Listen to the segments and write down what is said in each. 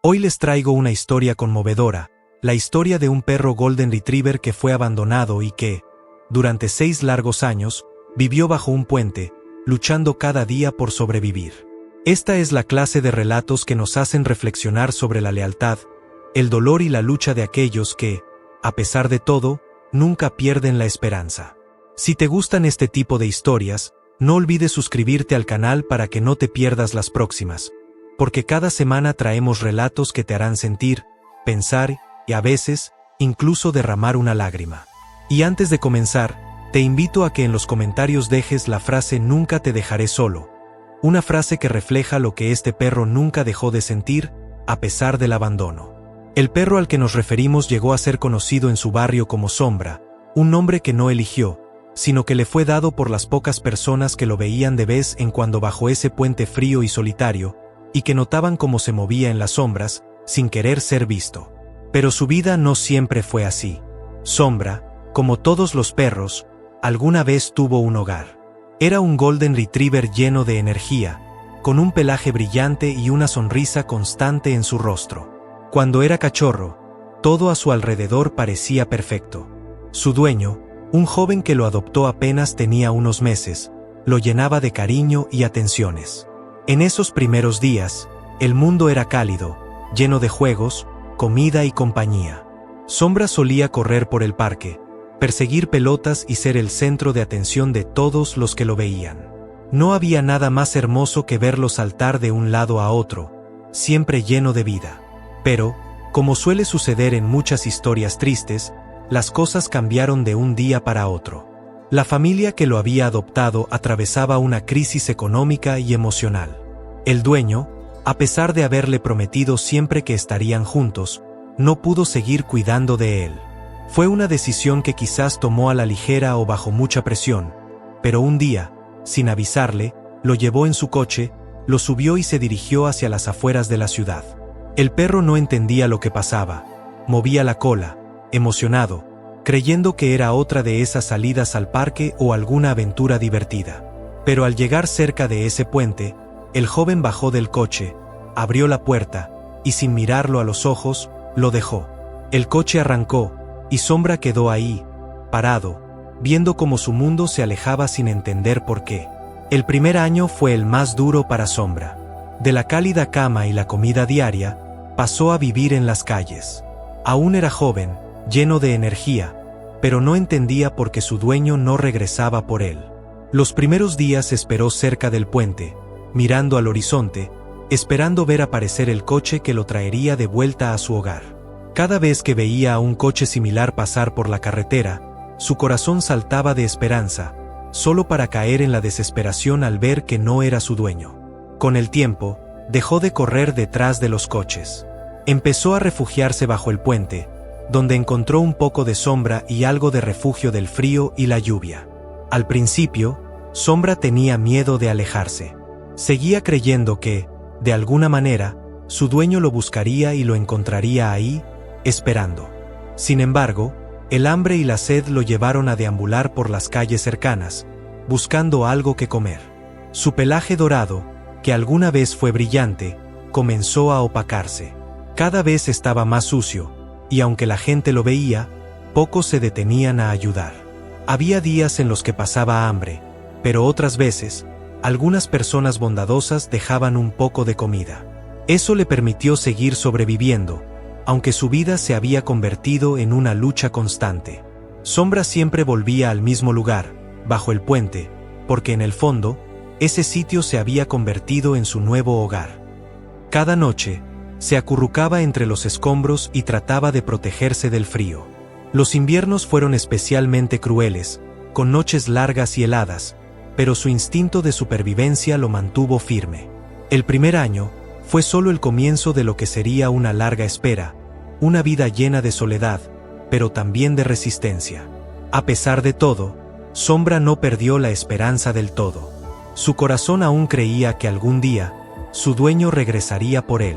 Hoy les traigo una historia conmovedora, la historia de un perro Golden Retriever que fue abandonado y que, durante 6 largos años, vivió bajo un puente, luchando cada día por sobrevivir. Esta es la clase de relatos que nos hacen reflexionar sobre la lealtad, el dolor y la lucha de aquellos que, a pesar de todo, nunca pierden la esperanza. Si te gustan este tipo de historias, no olvides suscribirte al canal para que no te pierdas las próximas, porque cada semana traemos relatos que te harán sentir, pensar y a veces, incluso derramar una lágrima. Y antes de comenzar, te invito a que en los comentarios dejes la frase "Nunca te dejaré solo", una frase que refleja lo que este perro nunca dejó de sentir, a pesar del abandono. El perro al que nos referimos llegó a ser conocido en su barrio como Sombra, un nombre que no eligió, sino que le fue dado por las pocas personas que lo veían de vez en cuando bajo ese puente frío y solitario, y que notaban cómo se movía en las sombras, sin querer ser visto. Pero su vida no siempre fue así. Sombra, como todos los perros, alguna vez tuvo un hogar. Era un Golden Retriever lleno de energía, con un pelaje brillante y una sonrisa constante en su rostro. Cuando era cachorro, todo a su alrededor parecía perfecto. Su dueño, un joven que lo adoptó apenas tenía unos meses, lo llenaba de cariño y atenciones. En esos primeros días, el mundo era cálido, lleno de juegos, comida y compañía. Sombra solía correr por el parque, perseguir pelotas y ser el centro de atención de todos los que lo veían. No había nada más hermoso que verlo saltar de un lado a otro, siempre lleno de vida. Pero, como suele suceder en muchas historias tristes, las cosas cambiaron de un día para otro. La familia que lo había adoptado atravesaba una crisis económica y emocional. El dueño, a pesar de haberle prometido siempre que estarían juntos, no pudo seguir cuidando de él. Fue una decisión que quizás tomó a la ligera o bajo mucha presión, pero un día, sin avisarle, lo llevó en su coche, lo subió y se dirigió hacia las afueras de la ciudad. El perro no entendía lo que pasaba, movía la cola, emocionado, creyendo que era otra de esas salidas al parque o alguna aventura divertida. Pero al llegar cerca de ese puente, el joven bajó del coche, abrió la puerta, y sin mirarlo a los ojos, lo dejó. El coche arrancó, y Sombra quedó ahí, parado, viendo cómo su mundo se alejaba sin entender por qué. El primer año fue el más duro para Sombra. De la cálida cama y la comida diaria, pasó a vivir en las calles. Aún era joven, lleno de energía, pero no entendía por qué su dueño no regresaba por él. Los primeros días esperó cerca del puente, mirando al horizonte, esperando ver aparecer el coche que lo traería de vuelta a su hogar. Cada vez que veía a un coche similar pasar por la carretera, su corazón saltaba de esperanza, solo para caer en la desesperación al ver que no era su dueño. Con el tiempo, dejó de correr detrás de los coches. Empezó a refugiarse bajo el puente, donde encontró un poco de sombra y algo de refugio del frío y la lluvia. Al principio, Sombra tenía miedo de alejarse. Seguía creyendo que, de alguna manera, su dueño lo buscaría y lo encontraría ahí, esperando. Sin embargo, el hambre y la sed lo llevaron a deambular por las calles cercanas, buscando algo que comer. Su pelaje dorado, que alguna vez fue brillante, comenzó a opacarse. Cada vez estaba más sucio, y aunque la gente lo veía, pocos se detenían a ayudar. Había días en los que pasaba hambre, pero otras veces, algunas personas bondadosas dejaban un poco de comida. Eso le permitió seguir sobreviviendo, aunque su vida se había convertido en una lucha constante. Sombra siempre volvía al mismo lugar, bajo el puente, porque en el fondo, ese sitio se había convertido en su nuevo hogar. Cada noche, se acurrucaba entre los escombros y trataba de protegerse del frío. Los inviernos fueron especialmente crueles, con noches largas y heladas, pero su instinto de supervivencia lo mantuvo firme. El primer año fue solo el comienzo de lo que sería una larga espera, una vida llena de soledad, pero también de resistencia. A pesar de todo, Sombra no perdió la esperanza del todo. Su corazón aún creía que algún día, su dueño regresaría por él.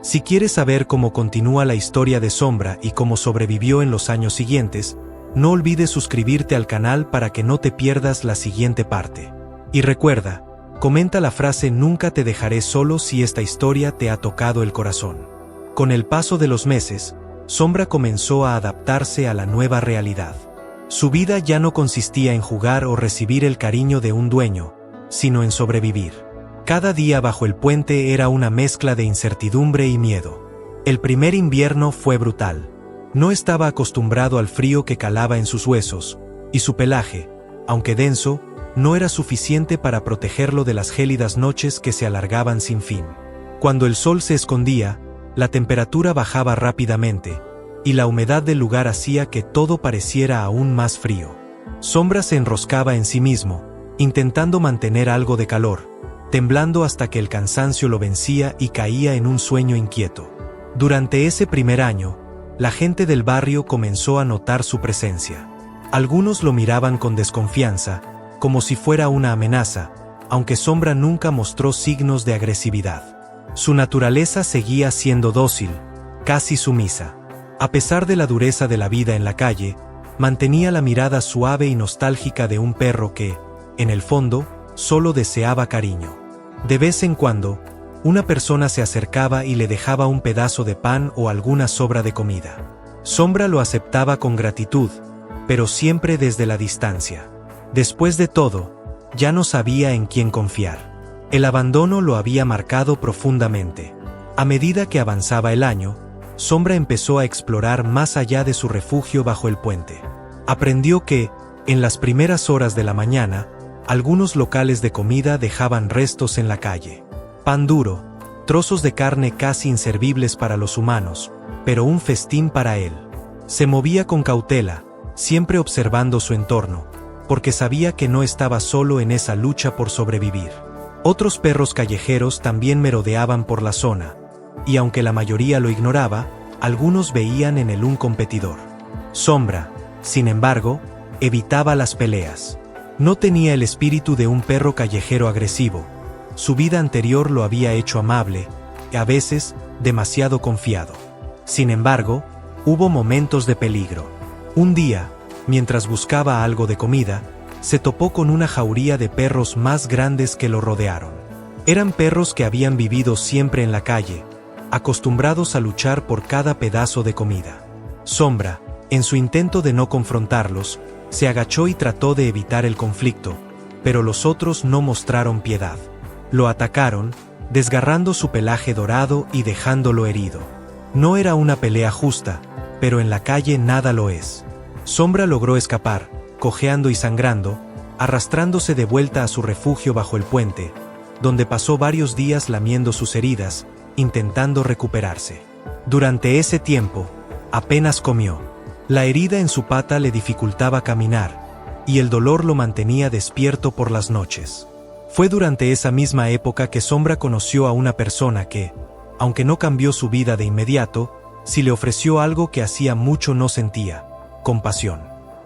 Si quieres saber cómo continúa la historia de Sombra y cómo sobrevivió en los años siguientes, no olvides suscribirte al canal para que no te pierdas la siguiente parte. Y recuerda, comenta la frase "Nunca te dejaré solo" si esta historia te ha tocado el corazón. Con el paso de los meses, Sombra comenzó a adaptarse a la nueva realidad. Su vida ya no consistía en jugar o recibir el cariño de un dueño, sino en sobrevivir. Cada día bajo el puente era una mezcla de incertidumbre y miedo. El primer invierno fue brutal. No estaba acostumbrado al frío que calaba en sus huesos, y su pelaje, aunque denso, no era suficiente para protegerlo de las gélidas noches que se alargaban sin fin. Cuando el sol se escondía, la temperatura bajaba rápidamente, y la humedad del lugar hacía que todo pareciera aún más frío. Sombra se enroscaba en sí mismo, intentando mantener algo de calor, temblando hasta que el cansancio lo vencía y caía en un sueño inquieto. Durante ese primer año, la gente del barrio comenzó a notar su presencia. Algunos lo miraban con desconfianza, como si fuera una amenaza, aunque Sombra nunca mostró signos de agresividad. Su naturaleza seguía siendo dócil, casi sumisa. A pesar de la dureza de la vida en la calle, mantenía la mirada suave y nostálgica de un perro que, en el fondo, solo deseaba cariño. De vez en cuando, una persona se acercaba y le dejaba un pedazo de pan o alguna sobra de comida. Sombra lo aceptaba con gratitud, pero siempre desde la distancia. Después de todo, ya no sabía en quién confiar. El abandono lo había marcado profundamente. A medida que avanzaba el año, Sombra empezó a explorar más allá de su refugio bajo el puente. Aprendió que, en las primeras horas de la mañana, algunos locales de comida dejaban restos en la calle. Pan duro, trozos de carne casi inservibles para los humanos, pero un festín para él. Se movía con cautela, siempre observando su entorno, porque sabía que no estaba solo en esa lucha por sobrevivir. Otros perros callejeros también merodeaban por la zona, y aunque la mayoría lo ignoraba, algunos veían en él un competidor. Sombra, sin embargo, evitaba las peleas. No tenía el espíritu de un perro callejero agresivo. Su vida anterior lo había hecho amable, y a veces, demasiado confiado. Sin embargo, hubo momentos de peligro. Un día, mientras buscaba algo de comida, se topó con una jauría de perros más grandes que lo rodearon. Eran perros que habían vivido siempre en la calle, acostumbrados a luchar por cada pedazo de comida. Sombra, en su intento de no confrontarlos, se agachó y trató de evitar el conflicto, pero los otros no mostraron piedad. Lo atacaron, desgarrando su pelaje dorado y dejándolo herido. No era una pelea justa, pero en la calle nada lo es. Sombra logró escapar, cojeando y sangrando, arrastrándose de vuelta a su refugio bajo el puente, donde pasó varios días lamiendo sus heridas, intentando recuperarse. Durante ese tiempo, apenas comió. La herida en su pata le dificultaba caminar, y el dolor lo mantenía despierto por las noches. Fue durante esa misma época que Sombra conoció a una persona que, aunque no cambió su vida de inmediato, sí le ofreció algo que hacía mucho no sentía: compasión.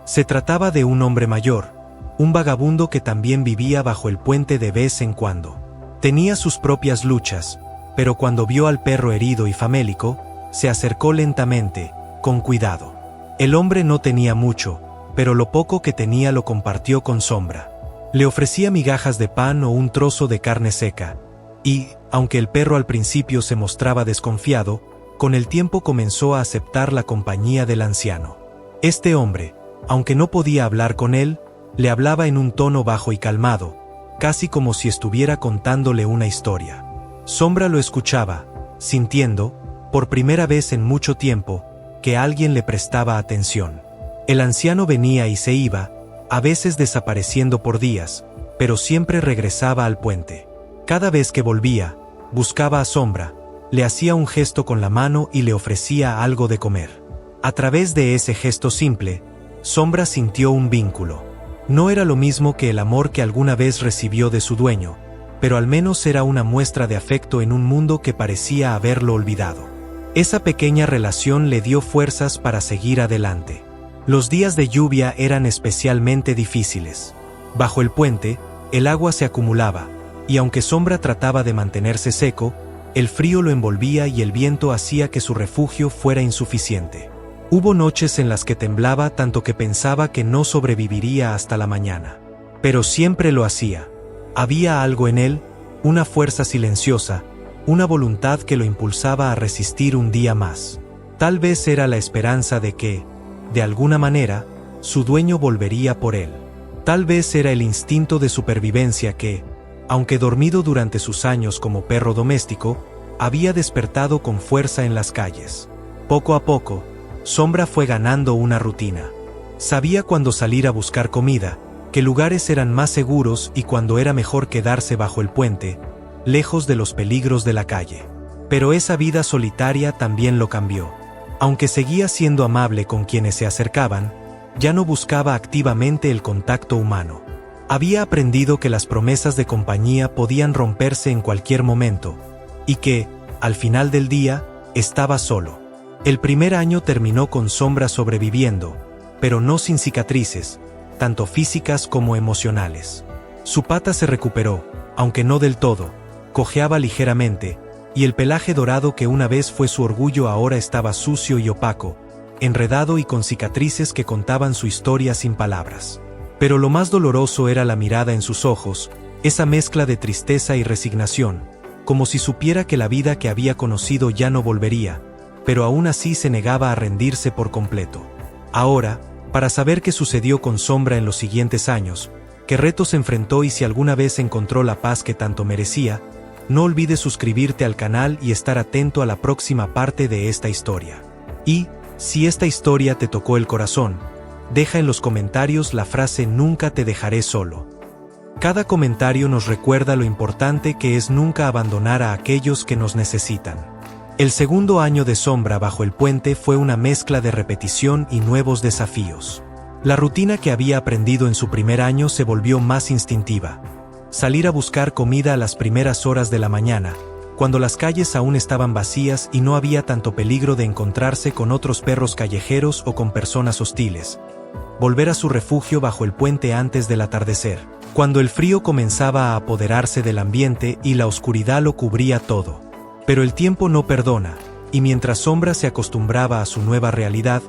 Se trataba de un hombre mayor, un vagabundo que también vivía bajo el puente de vez en cuando. Tenía sus propias luchas, pero cuando vio al perro herido y famélico, se acercó lentamente, con cuidado. El hombre no tenía mucho, pero lo poco que tenía lo compartió con Sombra. Le ofrecía migajas de pan o un trozo de carne seca, y, aunque el perro al principio se mostraba desconfiado, con el tiempo comenzó a aceptar la compañía del anciano. Este hombre, aunque no podía hablar con él, le hablaba en un tono bajo y calmado, casi como si estuviera contándole una historia. Sombra lo escuchaba, sintiendo, por primera vez en mucho tiempo, que alguien le prestaba atención. El anciano venía y se iba, a veces desapareciendo por días, pero siempre regresaba al puente. Cada vez que volvía, buscaba a Sombra, le hacía un gesto con la mano y le ofrecía algo de comer. A través de ese gesto simple, Sombra sintió un vínculo. No era lo mismo que el amor que alguna vez recibió de su dueño, pero al menos era una muestra de afecto en un mundo que parecía haberlo olvidado. Esa pequeña relación le dio fuerzas para seguir adelante. Los días de lluvia eran especialmente difíciles. Bajo el puente, el agua se acumulaba, y aunque Sombra trataba de mantenerse seco, el frío lo envolvía y el viento hacía que su refugio fuera insuficiente. Hubo noches en las que temblaba tanto que pensaba que no sobreviviría hasta la mañana. Pero siempre lo hacía. Había algo en él, una fuerza silenciosa, una voluntad que lo impulsaba a resistir un día más. Tal vez era la esperanza de que, de alguna manera, su dueño volvería por él. Tal vez era el instinto de supervivencia que, aunque dormido durante sus años como perro doméstico, había despertado con fuerza en las calles. Poco a poco, Sombra fue ganando una rutina. Sabía cuándo salir a buscar comida, qué lugares eran más seguros y cuándo era mejor quedarse bajo el puente, lejos de los peligros de la calle. Pero esa vida solitaria también lo cambió. Aunque seguía siendo amable con quienes se acercaban, ya no buscaba activamente el contacto humano. Había aprendido que las promesas de compañía podían romperse en cualquier momento, y que, al final del día, estaba solo. El primer año terminó con Sombra sobreviviendo, pero no sin cicatrices, tanto físicas como emocionales. Su pata se recuperó, aunque no del todo, cojeaba ligeramente, y el pelaje dorado que una vez fue su orgullo ahora estaba sucio y opaco, enredado y con cicatrices que contaban su historia sin palabras. Pero lo más doloroso era la mirada en sus ojos, esa mezcla de tristeza y resignación, como si supiera que la vida que había conocido ya no volvería, pero aún así se negaba a rendirse por completo. Ahora, para saber qué sucedió con Sombra en los siguientes años, qué retos enfrentó y si alguna vez encontró la paz que tanto merecía, no olvides suscribirte al canal y estar atento a la próxima parte de esta historia. Y, si esta historia te tocó el corazón, deja en los comentarios la frase "Nunca te dejaré solo". Cada comentario nos recuerda lo importante que es nunca abandonar a aquellos que nos necesitan. El segundo año de Sombra bajo el puente fue una mezcla de repetición y nuevos desafíos. La rutina que había aprendido en su primer año se volvió más instintiva. Salir a buscar comida a las primeras horas de la mañana, cuando las calles aún estaban vacías y no había tanto peligro de encontrarse con otros perros callejeros o con personas hostiles. Volver a su refugio bajo el puente antes del atardecer, cuando el frío comenzaba a apoderarse del ambiente y la oscuridad lo cubría todo. Pero el tiempo no perdona, y mientras Sombra se acostumbraba a su nueva realidad,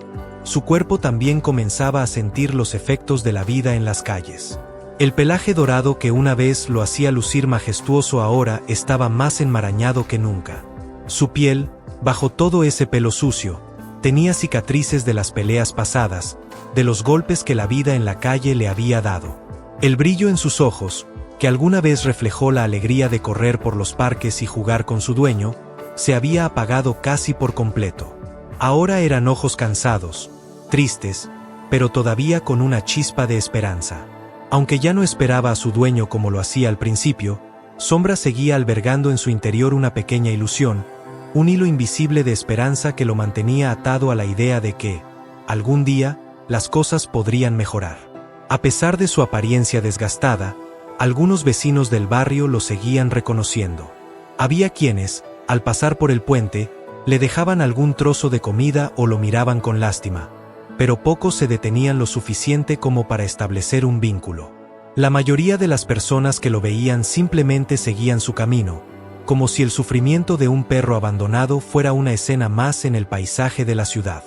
su cuerpo también comenzaba a sentir los efectos de la vida en las calles. El pelaje dorado que una vez lo hacía lucir majestuoso ahora estaba más enmarañado que nunca. Su piel, bajo todo ese pelo sucio, tenía cicatrices de las peleas pasadas, de los golpes que la vida en la calle le había dado. El brillo en sus ojos, que alguna vez reflejó la alegría de correr por los parques y jugar con su dueño, se había apagado casi por completo. Ahora eran ojos cansados, tristes, pero todavía con una chispa de esperanza. Aunque ya no esperaba a su dueño como lo hacía al principio, Sombra seguía albergando en su interior una pequeña ilusión, un hilo invisible de esperanza que lo mantenía atado a la idea de que, algún día, las cosas podrían mejorar. A pesar de su apariencia desgastada, algunos vecinos del barrio lo seguían reconociendo. Había quienes, al pasar por el puente, le dejaban algún trozo de comida o lo miraban con lástima, pero pocos se detenían lo suficiente como para establecer un vínculo. La mayoría de las personas que lo veían simplemente seguían su camino, como si el sufrimiento de un perro abandonado fuera una escena más en el paisaje de la ciudad.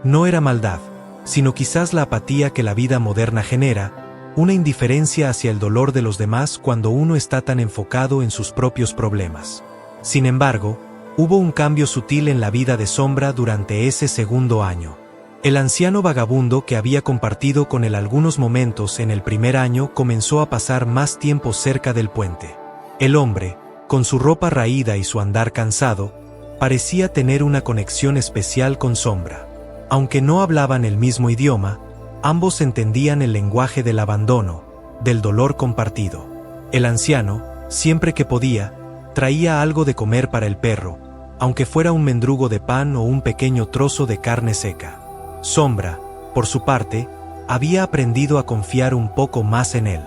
No era maldad, sino quizás la apatía que la vida moderna genera, una indiferencia hacia el dolor de los demás cuando uno está tan enfocado en sus propios problemas. Sin embargo, hubo un cambio sutil en la vida de Sombra durante ese segundo año. El anciano vagabundo que había compartido con él algunos momentos en el primer año comenzó a pasar más tiempo cerca del puente. El hombre, con su ropa raída y su andar cansado, parecía tener una conexión especial con Sombra. Aunque no hablaban el mismo idioma, ambos entendían el lenguaje del abandono, del dolor compartido. El anciano, siempre que podía, traía algo de comer para el perro, aunque fuera un mendrugo de pan o un pequeño trozo de carne seca. Sombra, por su parte, había aprendido a confiar un poco más en él.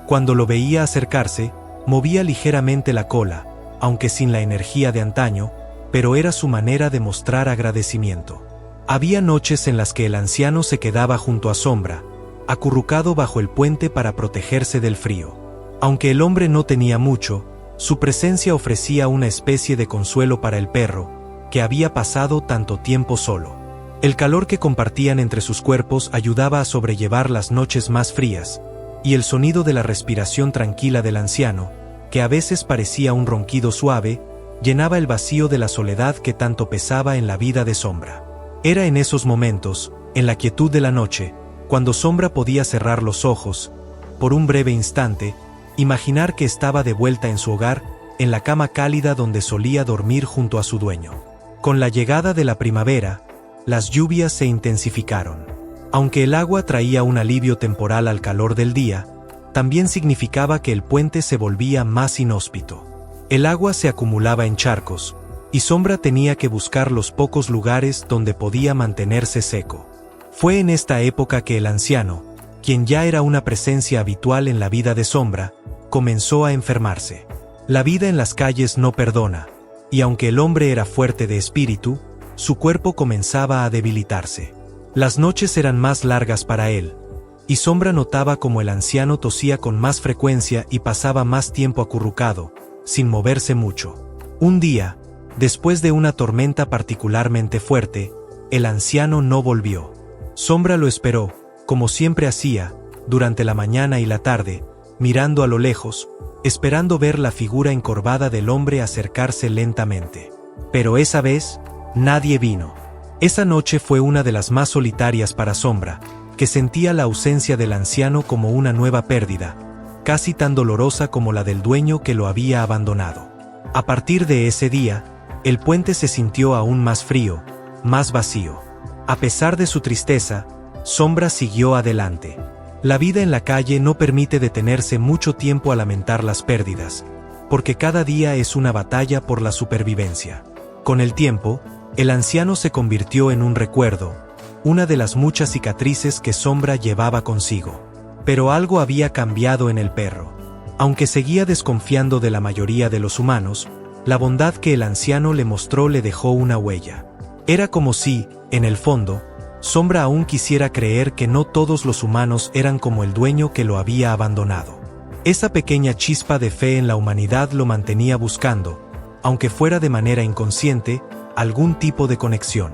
Cuando lo veía acercarse, movía ligeramente la cola, aunque sin la energía de antaño, pero era su manera de mostrar agradecimiento. Había noches en las que el anciano se quedaba junto a Sombra, acurrucado bajo el puente para protegerse del frío. Aunque el hombre no tenía mucho, su presencia ofrecía una especie de consuelo para el perro, que había pasado tanto tiempo solo. El calor que compartían entre sus cuerpos ayudaba a sobrellevar las noches más frías, y el sonido de la respiración tranquila del anciano, que a veces parecía un ronquido suave, llenaba el vacío de la soledad que tanto pesaba en la vida de Sombra. Era en esos momentos, en la quietud de la noche, cuando Sombra podía cerrar los ojos, por un breve instante, imaginar que estaba de vuelta en su hogar, en la cama cálida donde solía dormir junto a su dueño. Con la llegada de la primavera, las lluvias se intensificaron. Aunque el agua traía un alivio temporal al calor del día, también significaba que el puente se volvía más inhóspito. El agua se acumulaba en charcos, y Sombra tenía que buscar los pocos lugares donde podía mantenerse seco. Fue en esta época que el anciano, quien ya era una presencia habitual en la vida de Sombra, comenzó a enfermarse. La vida en las calles no perdona, y aunque el hombre era fuerte de espíritu, su cuerpo comenzaba a debilitarse. Las noches eran más largas para él, y Sombra notaba como el anciano tosía con más frecuencia y pasaba más tiempo acurrucado, sin moverse mucho. Un día, después de una tormenta particularmente fuerte, el anciano no volvió. Sombra lo esperó, como siempre hacía, durante la mañana y la tarde, mirando a lo lejos, esperando ver la figura encorvada del hombre acercarse lentamente. Pero esa vez, nadie vino. Esa noche fue una de las más solitarias para Sombra, que sentía la ausencia del anciano como una nueva pérdida, casi tan dolorosa como la del dueño que lo había abandonado. A partir de ese día, el puente se sintió aún más frío, más vacío. A pesar de su tristeza, Sombra siguió adelante. La vida en la calle no permite detenerse mucho tiempo a lamentar las pérdidas, porque cada día es una batalla por la supervivencia. Con el tiempo, el anciano se convirtió en un recuerdo, una de las muchas cicatrices que Sombra llevaba consigo. Pero algo había cambiado en el perro. Aunque seguía desconfiando de la mayoría de los humanos, la bondad que el anciano le mostró le dejó una huella. Era como si, en el fondo, Sombra aún quisiera creer que no todos los humanos eran como el dueño que lo había abandonado. Esa pequeña chispa de fe en la humanidad lo mantenía buscando, aunque fuera de manera inconsciente, algún tipo de conexión.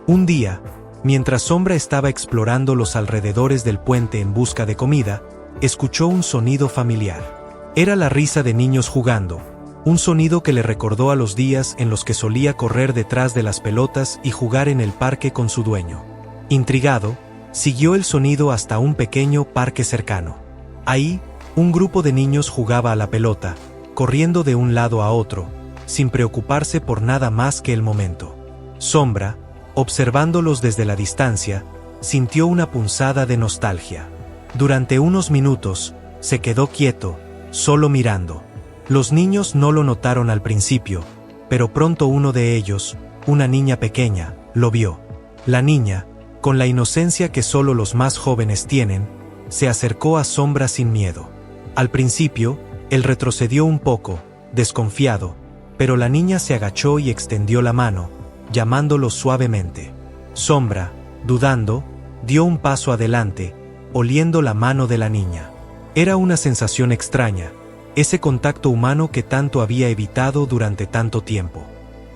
Un día, mientras Sombra estaba explorando los alrededores del puente en busca de comida, escuchó un sonido familiar. Era la risa de niños jugando, un sonido que le recordó a los días en los que solía correr detrás de las pelotas y jugar en el parque con su dueño. Intrigado, siguió el sonido hasta un pequeño parque cercano. Ahí, un grupo de niños jugaba a la pelota, corriendo de un lado a otro, sin preocuparse por nada más que el momento. Sombra, observándolos desde la distancia, sintió una punzada de nostalgia. Durante unos minutos, se quedó quieto, solo mirando. Los niños no lo notaron al principio, pero pronto uno de ellos, una niña pequeña, lo vio. La niña, con la inocencia que solo los más jóvenes tienen, se acercó a Sombra sin miedo. Al principio, él retrocedió un poco, desconfiado, pero la niña se agachó y extendió la mano, llamándolo suavemente. Sombra, dudando, dio un paso adelante, oliendo la mano de la niña. Era una sensación extraña, ese contacto humano que tanto había evitado durante tanto tiempo.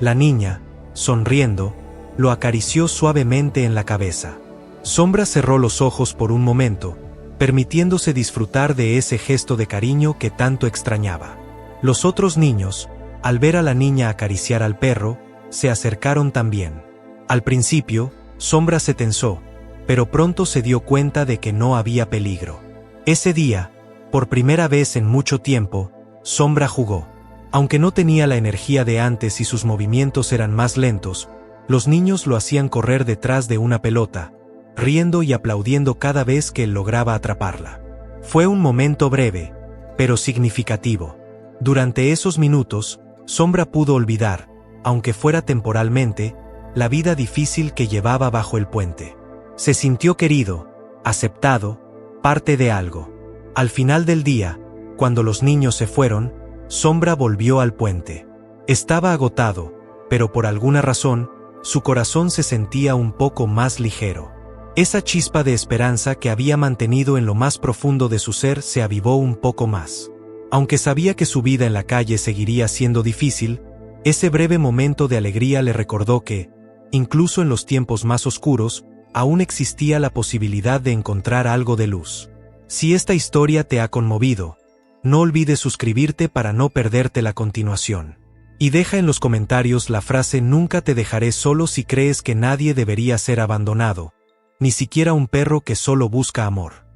La niña, sonriendo, lo acarició suavemente en la cabeza. Sombra cerró los ojos por un momento, permitiéndose disfrutar de ese gesto de cariño que tanto extrañaba. Los otros niños, al ver a la niña acariciar al perro, se acercaron también. Al principio, Sombra se tensó, pero pronto se dio cuenta de que no había peligro. Ese día, por primera vez en mucho tiempo, Sombra jugó. Aunque no tenía la energía de antes y sus movimientos eran más lentos, los niños lo hacían correr detrás de una pelota, riendo y aplaudiendo cada vez que él lograba atraparla. Fue un momento breve, pero significativo. Durante esos minutos, Sombra pudo olvidar, aunque fuera temporalmente, la vida difícil que llevaba bajo el puente. Se sintió querido, aceptado, parte de algo. Al final del día, cuando los niños se fueron, Sombra volvió al puente. Estaba agotado, pero por alguna razón, su corazón se sentía un poco más ligero. Esa chispa de esperanza que había mantenido en lo más profundo de su ser se avivó un poco más. Aunque sabía que su vida en la calle seguiría siendo difícil, ese breve momento de alegría le recordó que, incluso en los tiempos más oscuros, aún existía la posibilidad de encontrar algo de luz. Si esta historia te ha conmovido, no olvides suscribirte para no perderte la continuación. Y deja en los comentarios la frase "Nunca te dejaré solo" si crees que nadie debería ser abandonado, ni siquiera un perro que solo busca amor.